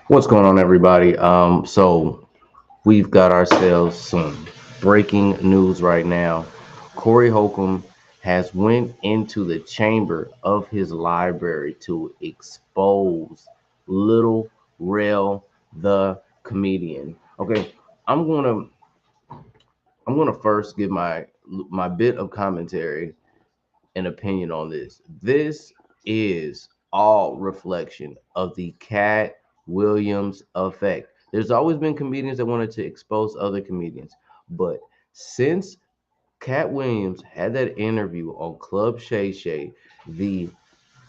What's going on, everybody? So we've got ourselves some breaking news right now. Corey Holcomb has went into the chamber of his library to expose Little Rel, the comedian. Okay, I'm gonna I'm gonna first give my bit of commentary and opinion on this. This is all reflection of the Cat Williams effect. There's always been comedians that wanted to expose other comedians, but since Cat Williams had that interview on Club Shay Shay, the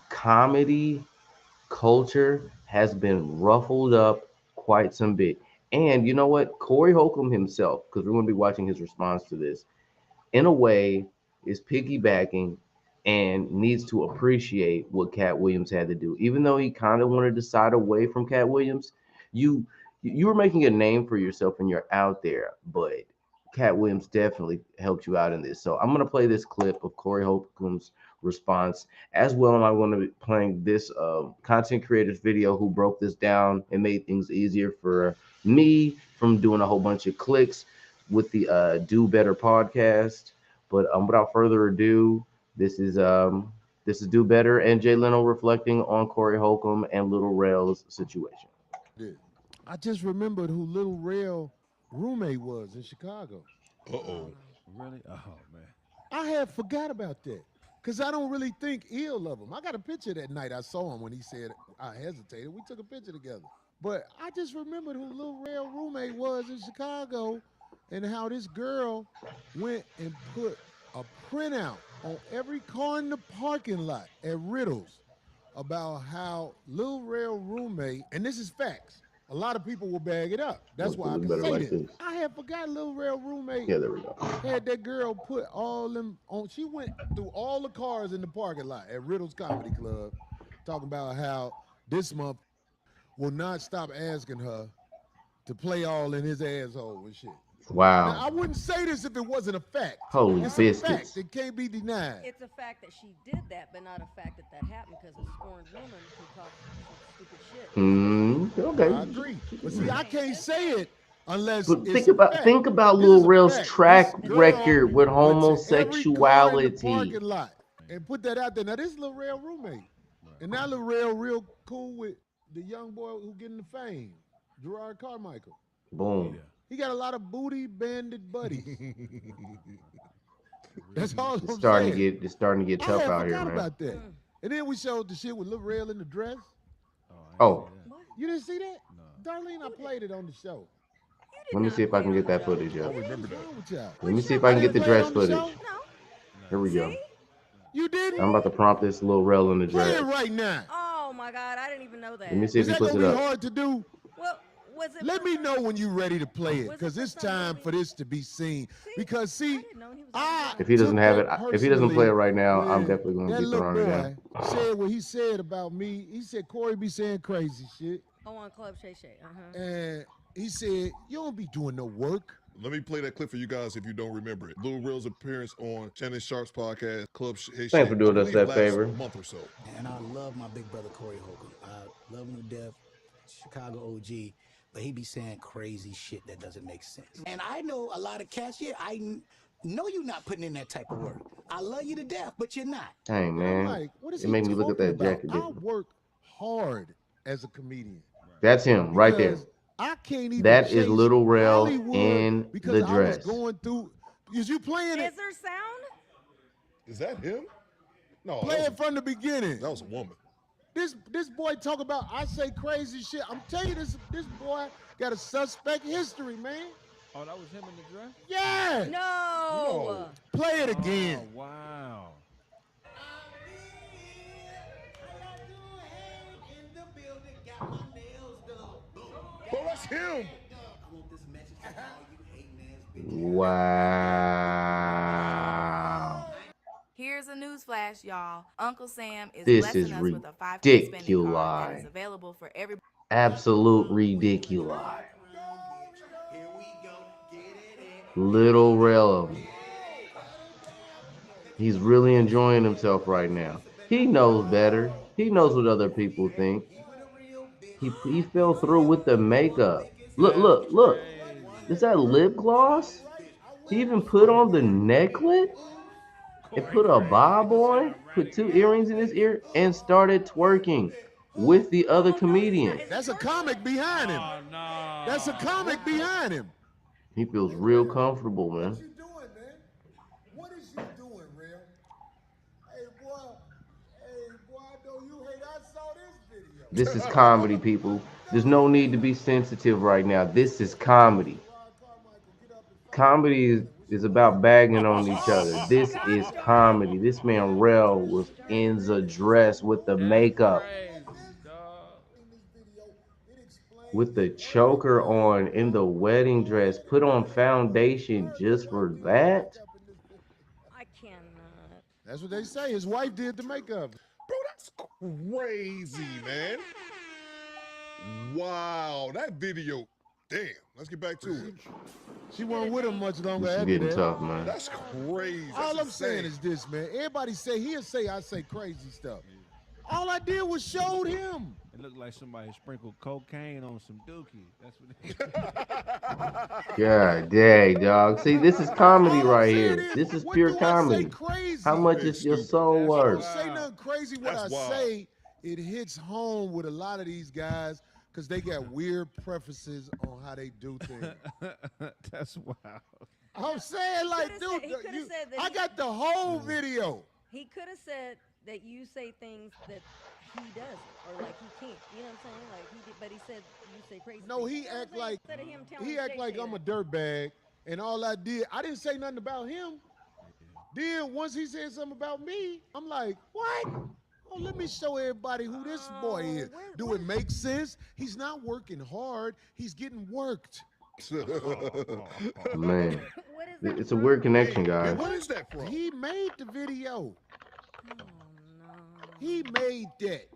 comedy culture has been ruffled up quite some bit. And you know what? Corey Holcomb himself, because we're going to be watching his response to this, in a way, is piggybacking and needs to appreciate what Cat Williams had to do. Even though he kind of wanted to side away from Cat Williams, you you were making a name for yourself and you're out there, but Cat Williams definitely helped you out in this. So I'm gonna play this clip of Corey Holcomb's response as well, and I'm gonna be playing this content creators video who broke this down and made things easier for me from doing a whole bunch of clicks with the Do Better podcast. But without further ado, this is Do Better and Jay Leno reflecting on Corey Holcomb and Little Rel's situation. Did. I just remembered who Lil Rel roommate was in Chicago. Uh-oh. Really? Oh man. I had forgot about that because I don't really think ill of him. I got a picture that night I saw him when he said I hesitated. We took a picture together. But I just remembered who Lil Rel roommate was in Chicago and how this girl went and put a printout on every car in the parking lot at Riddles about how Lil Rel roommate, and this is facts. A lot of people will bag it up. That's why I We can better say like this. this. I had forgot Lil Rel roommate Yeah, there we go. had that girl put all them on. She went through all the cars in the parking lot at Riddles Comedy Club, talking about how this month will not stop asking her to play all in his asshole and shit. Now, I Wow. wouldn't say this if it wasn't a fact. Holy It's a biscuits. fact. It can't be denied. It's a fact that she did that, but not a fact that that happened because a scorned woman can talk some stupid shit. I Okay. agree. But see, I can't say it unless But it's a fact. think about This Lil is a Rel's fact. This track girl record with went to every car in the homosexuality. parking lot and put that out there. Now, this is Lil Rel roommate. And now Lil Rel real cool with the young boy who getting the fame, Jerrod Carmichael. Boom. He got a lot of booty banded buddies. That's all It's I'm starting to saying. get it's starting to get I tough had out here, forgot man. about that. And then we showed the shit with Lil Rel in the dress. Oh, What? You didn't see that? No. Darlene, I played it on the show. You did let me not see if I play can it get on that the footage, show. yo. I remember What's that. wrong with With y'all. Let me see if show? I can get the Play it dress on the footage. show? No. Here we go. See? You I'm didn't? about to prompt this Lil Rel in the Play it dress. right now. Oh my God, I didn't even know that. Let me see if Is he that puts gonna it be up. hard to do? Well, was it? Let for me some- know when you're ready to play it, Was it because for it's some time movie? for this to be seen. See? Because I see, didn't know he was I on If he doesn't took have it, that if he doesn't play it personally right now, I'm when definitely going to that be little throwing it boy down. said what he said about me. He said Corey be saying crazy shit, Oh, on Club Shay Shay. and he said you don't be doing no work. Let me play that clip for you guys if you don't remember it. Lil Rel's appearance on Shannon Sharp's podcast, Hey Thanks Shay, for I doing us believe that last favor. month or so. And I love my big brother Corey Holcomb. I love him to death. Chicago OG, but he be saying crazy shit that doesn't make sense. And I know a lot of cats. Yeah, know you're not putting in that type of work. I love you to death, but you're not. Dang, And I'm man. like, what is It he made me look at talking that about? jacket I different. work hard as a comedian That's him right there. because I can't even That is chase Little Rel Hollywood in because the I was dress. going through. Is you playing Is it? there sound? Is that him? No, Play it from the beginning. that was a woman. This boy talk about I say crazy shit. I'm telling you, this boy got a suspect history, man. Oh, that was him in the dress? Yeah. No. Play it again. Oh, wow. Oh, that's him. Wow. Here's a news flash, y'all. Uncle Sam is This blessing is us with a 5K spending card that ridiculous. is available for every. Absolute ridiculous. Little Rel. He's really enjoying himself right now. He knows better. He knows what other people think. He fell through with the makeup. Look, That's look, look. Is crazy. that lip gloss? I He was even with put you. on the necklace and Corey put a crazy. bob He said, on, I'm put ready. two earrings in his ear, and started twerking with the other Oh no, he's not. comedian. Is he That's a twerking? comic behind him. Oh That's a no. comic behind him. He feels Hey, real Rel, comfortable, what man. you doing, man? What is you doing, Rel? Hey, boy. Hey, boy, I know you hate. I saw this video. This is comedy, people. There's no need to be sensitive right now. This is comedy. Jerrod Carmichael, get up and fight for your Comedy brother. What's is your name? about bagging on each Oh other. my This God, is Jerrod! comedy. This man Jerrod, Rel you was started in the this. dress with the That's makeup, crazy, dog. This video, it explains with the choker everything, on, in bro. the wedding Go dress, ahead and put go on ahead and go ahead and foundation learn. His just wife for did his that. makeup in this video. I cannot. That's what they say. His wife did the makeup. Bro, that's crazy, man. Wow, that video. Damn, let's get back to it. She wasn't with him much longer This is after getting that. tough, man. That's crazy. That's All I'm saying insane. is this, man. Everybody say he'll say I say crazy stuff. All I did was showed him. It looked like somebody sprinkled cocaine on some dookie. That's what it God dang, dog. See, this is comedy All I'm right saying here. is, This is what pure do I say comedy. How crazy? much It's is your stupid. soul That's I don't worth? say wild. nothing crazy. What That's I wild. say, it hits home with a lot of these guys because they got weird preferences on how they do things. That's wild. I'm saying, like, coulda dude, said- he coulda said that I he- got the whole video. He could have said that you say things that he doesn't, or like he can't. You know what I'm saying? Like he did, but he said you say crazy. No, things. he You know what I'm act saying? like Instead of him telling he act Shay like Shay I'm a that. dirtbag, and all I didn't say nothing about him. Then once he said something about me, I'm like, what? Oh, let me show everybody who this boy Oh, is. Do it make sense? He's not working hard. He's getting worked. Man, what is that it's a from? weird connection, Yeah, guys. what is that from? He made the video. Oh no. He made that.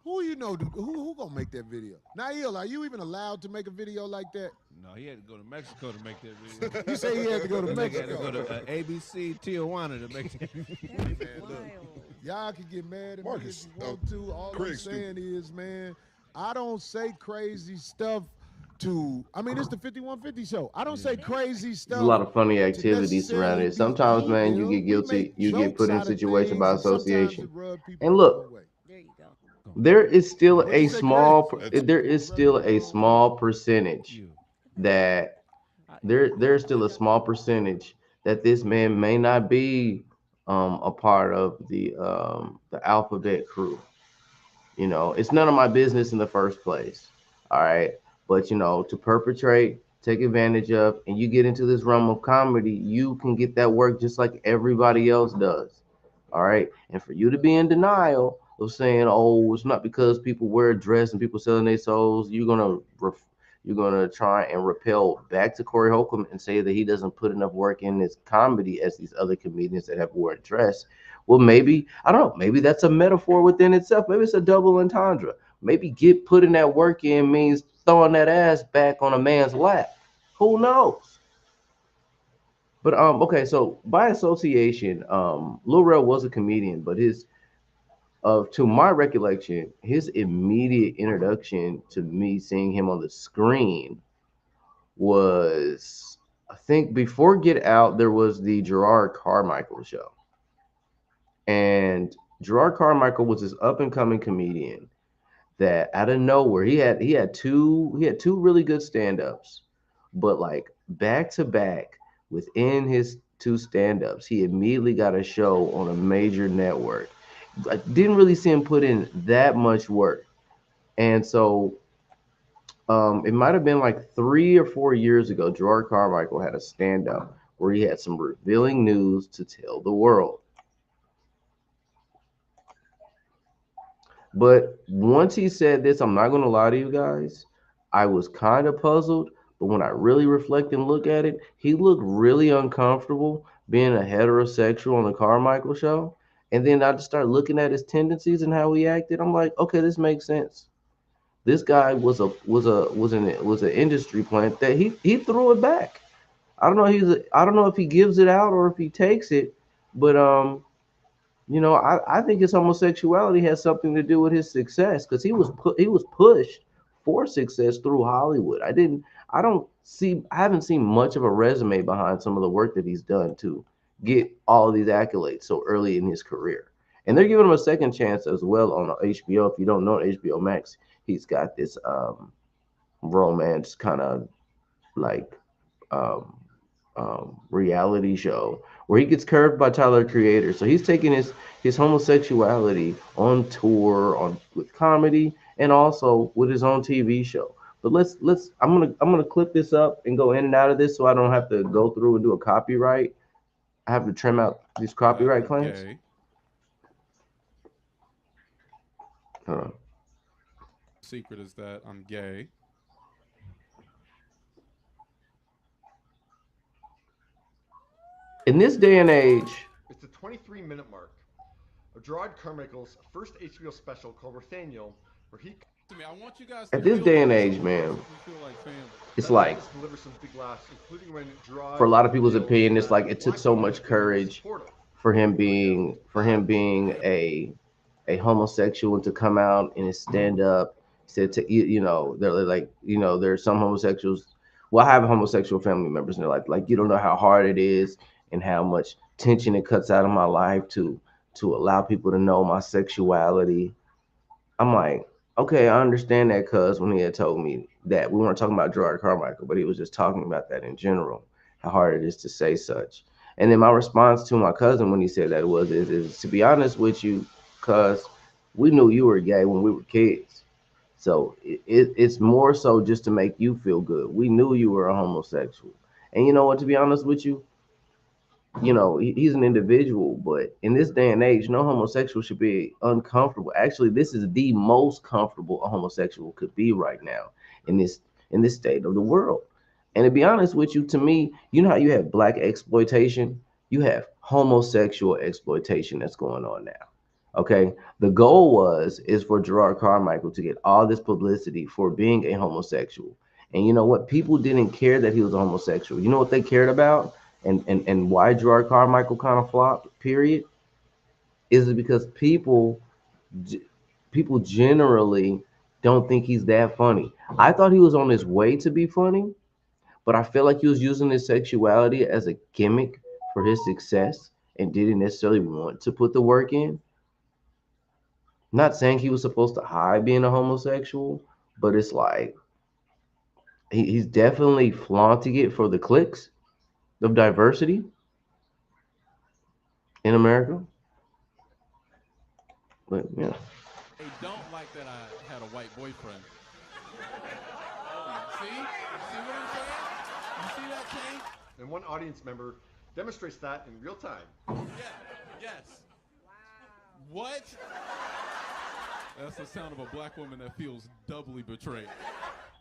Who you know? Who gonna make that video? Nail, are you even allowed to make a video like that? No, he had to go to Mexico to make that video. You say he had to go to That nigga had to Mexico. go to ABC Tijuana to make that That is Man, look. wild. Y'all can get mad at me Marcus, if you want to. All I'm Craig's saying is, man, I don't say crazy stuff to. I mean, it's the 5150 show. I don't say crazy There's a lot stuff of funny to activities surrounding necessarily it. be Sometimes, man, you evil. get We guilty. make You get put jokes in a out of situation by things, and sometimes it association. rubs people And the wrong look, way. There you go. there is still What you a say, Craig? That's there is Rub you still the a wrong way. small percentage you. that I, there's still a small percentage that this man may not be a part of the alphabet crew. You know, it's none of my business in the first place. All right. But, you know, to perpetrate, take advantage of, and you get into this realm of comedy, you can get that work just like everybody else does. All right. And for you to be in denial of saying, oh, it's not because people wear a dress and people selling their souls, you're gonna try and repel back to Corey Holcomb and say that he doesn't put enough work in his comedy as these other comedians that have worn a dress. Well, maybe, I don't know, maybe that's a metaphor within itself. Maybe it's a double entendre. Maybe get putting that work in means throwing that ass back on a man's lap. Who knows? But okay, so by association, Lil Rel was a comedian, but his to my recollection, his immediate introduction to me seeing him on the screen was, I think before Get Out, there was the Jerrod Carmichael show. And Jerrod Carmichael was this up and coming comedian that out of nowhere he had two really good stand-ups, but like back to back within his two stand-ups, he immediately got a show on a major network. I didn't really see him put in that much work. And so it might have been like 3 or 4 years ago, Jerrod Carmichael had a stand-up where he had some revealing news to tell the world. But once he said this, I'm not going to lie to you guys, I was kind of puzzled. But when I really reflect and look at it, he looked really uncomfortable being a heterosexual on the Carmichael show. And then I just started looking at his tendencies and how he acted. I'm like, okay, this makes sense. This guy was an industry plant that he threw it back. I don't know if he gives it out or if he takes it, but I think his homosexuality has something to do with his success because he was pushed for success through Hollywood. I haven't seen much of a resume behind some of the work that he's done to get all of these accolades so early in his career. And they're giving him a second chance as well on HBO. If you don't know HBO Max, he's got this romance kind of like um, reality show where he gets curved by Tyler Creator. So he's taking his homosexuality on tour on with comedy and also with his own TV show. But let's I'm gonna clip this up and go in and out of this so I don't have to go through and do a copyright. I have to trim out these copyright I'm claims. gay. Hold on. Secret is that I'm gay. In this day and age, It's the 23-minute mark of Jerrod Carmichael's first HBO special called Nathaniel, where he To me, I want you guys to at this feel day and like age, something man, makes me feel like family. it's that night like just delivered some big laughs, including when for a Jerrod lot of people's revealed opinion, it's that like it took black so people much have been courage supportive. for him being a homosexual and to come out and stand up. Said to they're like there's some homosexuals. Well, I have homosexual family members, and they're like you don't know how hard it is and how much tension it cuts out of my life to allow people to know my sexuality. I'm like, okay, I understand that, cuz when he had told me that we weren't talking about Jerrod Carmichael, but he was just talking about that in general, how hard it is to say such. And then my response to my cousin when he said that is to be honest with you, cuz we knew you were gay when we were kids. So it's more so just to make you feel good. We knew you were a homosexual. And you know what, to be honest with you, he's an individual, but in this day and age, no homosexual should be uncomfortable. Actually, this is the most comfortable a homosexual could be right now in this state of the world. And to be honest with you, to me, you know how you have black exploitation, you have homosexual exploitation that's going on now. Okay, the goal is for Jerrod Carmichael to get all this publicity for being a homosexual. And you know what? People didn't care that he was a homosexual. You know what they cared about? And why Jerrod Carmichael kind of flopped, period, is it because people generally don't think he's that funny. I thought he was on his way to be funny, but I feel like he was using his sexuality as a gimmick for his success and didn't necessarily want to put the work in. Not saying he was supposed to hide being a homosexual, but it's like he's definitely flaunting it for the clicks of diversity in America. But yeah. They don't like that I had a white boyfriend. See? See what I'm saying? You see that, Kane? And one audience member demonstrates that in real time. Yeah. Yes. What? That's the sound of a black woman that feels doubly betrayed.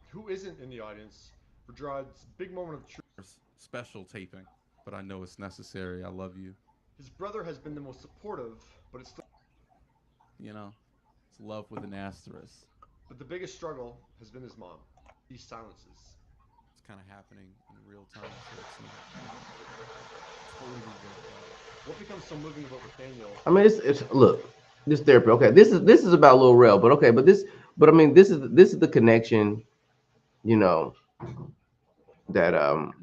Who isn't in the audience for Jerrod's big moment of truth? Special taping, but I know it's necessary. I love you. His brother has been the most supportive, but it's still. It's love with an asterisk. But the biggest struggle has been his mom. He silences. It's kind of happening in real time, so it's not totally good. What becomes so moving about Nathaniel? I mean, it's look, this therapy. Okay, this is about Lil Rel, but okay, but I mean, this is the connection, you know, that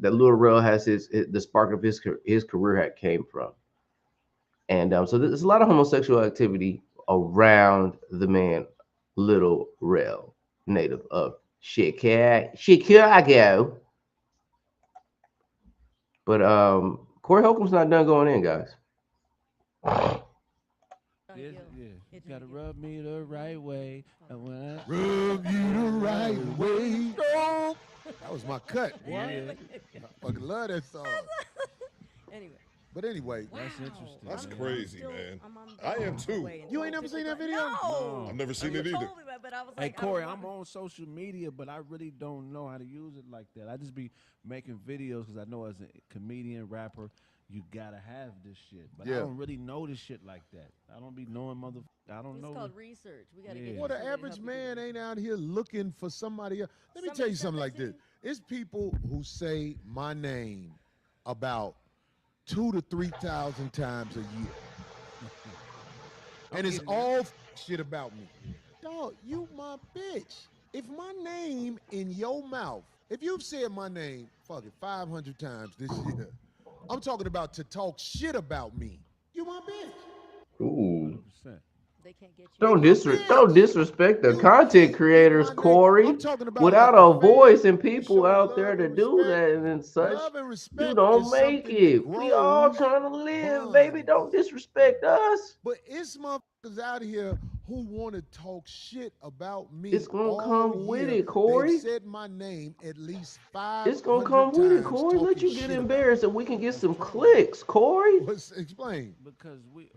Lil Rel has the spark of his career had came from, and so there's a lot of homosexual activity around the man Lil Rel, native of Chicago. But Corey Holcomb's not done going in, guys. Yeah, yeah. You It gotta just- rub me the right way. And when I Rub you the right way. That was my cut. Boy. Yeah. I fucking love that song. Anyway. But anyway, That's Wow. interesting. That's man. crazy, Still- man. I'm on I am the too. way You until ain't never seen that 55. video? No. I've never seen You it either. told me that, but I was Hey like, Corey, I was I'm on social media, but I really don't know how to use it like that. I just be making videos because I know as a comedian, rapper, you gotta have this shit. But I Yeah. don't really know this shit like that. I don't be knowing I don't It's know. called research. We got to Yeah. get. Well, the somebody to average help you man do ain't out here looking for somebody else. Let me tell Somebody you said something that like to this. you? It's people who say my name about 2,000 to 3,000 times a year. and it's all shit about me. Dog, you my bitch. If my name in your mouth, if you've said my name, fuck it, 500 times this year, I'm talking about to talk shit about me. You my bitch. Ooh. 100%. They can't get you You Don't there. my don't bitch. disrespect the You content can't get creators, my name. I'm Corey. talking about Without like a a fan. voice and You people show out there love to and do respect. that and such, Love and you respect don't is make something that it. We all grows trying to live, baby. bonds. Don't disrespect us. But it's motherfuckers out here who want to talk shit about It's me gonna all come with year. it, They've Corey. said my name at least It's gonna 500 come with it, times Corey. Let talking you get shit about me. embarrassed and we can get That's some coming. clicks, Corey. What's explain? Because we,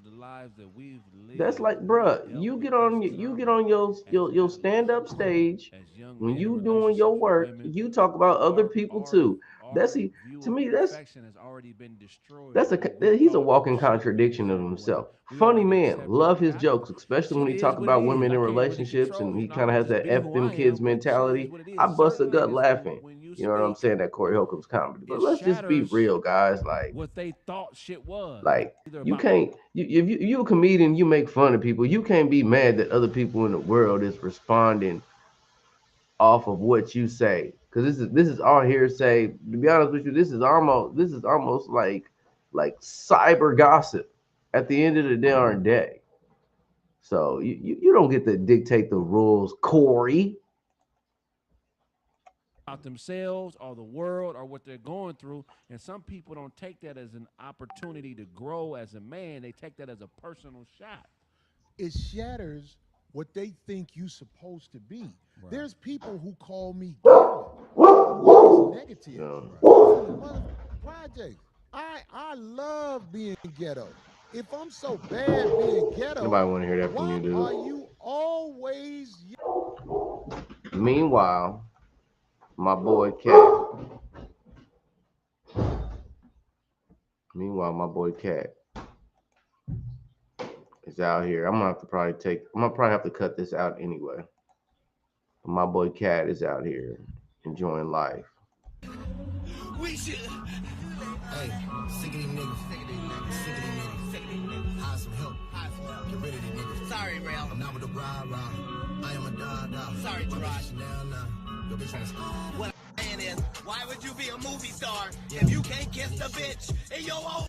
the lives that we've That's lived, like, we've bruh, dealt with this you get trauma on your as your men, stand up stage as young when men in you doing your relationships with work. women. You talk about other people Our too. That's our he view to of me. perfection has already been destroyed That's by what we he's a thought walking should have been contradiction of beautiful women. himself. We Funny already man, accepted. love his I jokes, especially when Shit he is talk what it about is. women I in can't really relationships and control. he I kind of could has just that be F who them I am. kids But shit is mentality. what it I is. bust a Certain gut niggas, laughing. when you You know what I'm speak, saying? That Corey Holcomb's comedy. But it let's just be shatters real, guys. what they thought shit was. Like Either you about can't if you a comedian, you make fun of people. You can't be mad that other people in the world is responding off of what you say. Because this is all hearsay. To be honest with you, this is almost like cyber gossip at the end of the darn day. So you don't get to dictate the rules, Corey. themselves or the world or what they're going through. And some people don't take that as an opportunity to grow as a man. They take that as a personal shot. It shatters what they think you supposed to be. Right. There's people who call me ghetto. What is negative? Yeah. I'm from the mother project. I love being ghetto. If I'm so bad being ghetto, Nobody want to hear that from why you, are dude. you always Meanwhile, my boy Cat. Meanwhile, my boy Cat is out here. I'm gonna probably have to cut this out anyway. But my boy Cat is out here enjoying life. We should. Hey, sick of these niggas. Sick of these niggas. Sick of these niggas. Sick of these niggas. Hire some help. Hire some help. Get rid of these niggas. Sorry, Rel. I'm not with the rah-rah. I am a da-da. Sorry, Jerrod. Nah. Your bitch trying to... What I'm saying is, why would you be a movie star if you can't kiss the bitch in your own...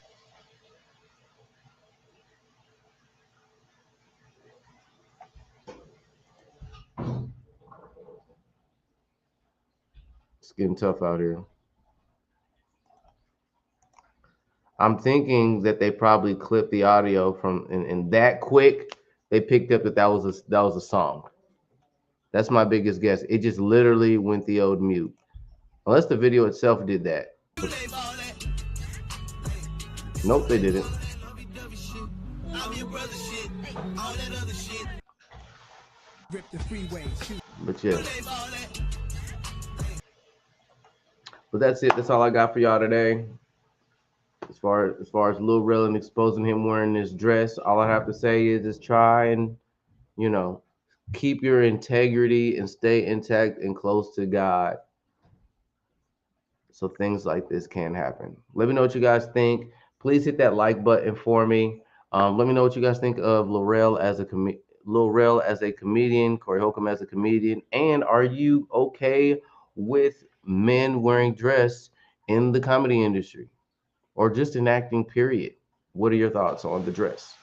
It's getting tough out here. I'm thinking that they probably clipped the audio from and that quick they picked up that was a song. That's my biggest guess. It just literally went the old mute. Unless the video itself did that. Nope, they didn't. But yeah. But that's it. That's all I got for y'all today. As far as Lil Rel and exposing him wearing this dress, all I have to say is just try and you know keep your integrity and stay intact and close to God, so things like this can't happen. Let me know what you guys think. Please hit that like button for me. Let me know what you guys think of Lil Rel as a comedian, Corey Holcomb as a comedian, and are you okay with men wearing dress in the comedy industry or just in acting? Period. What are your thoughts on the dress?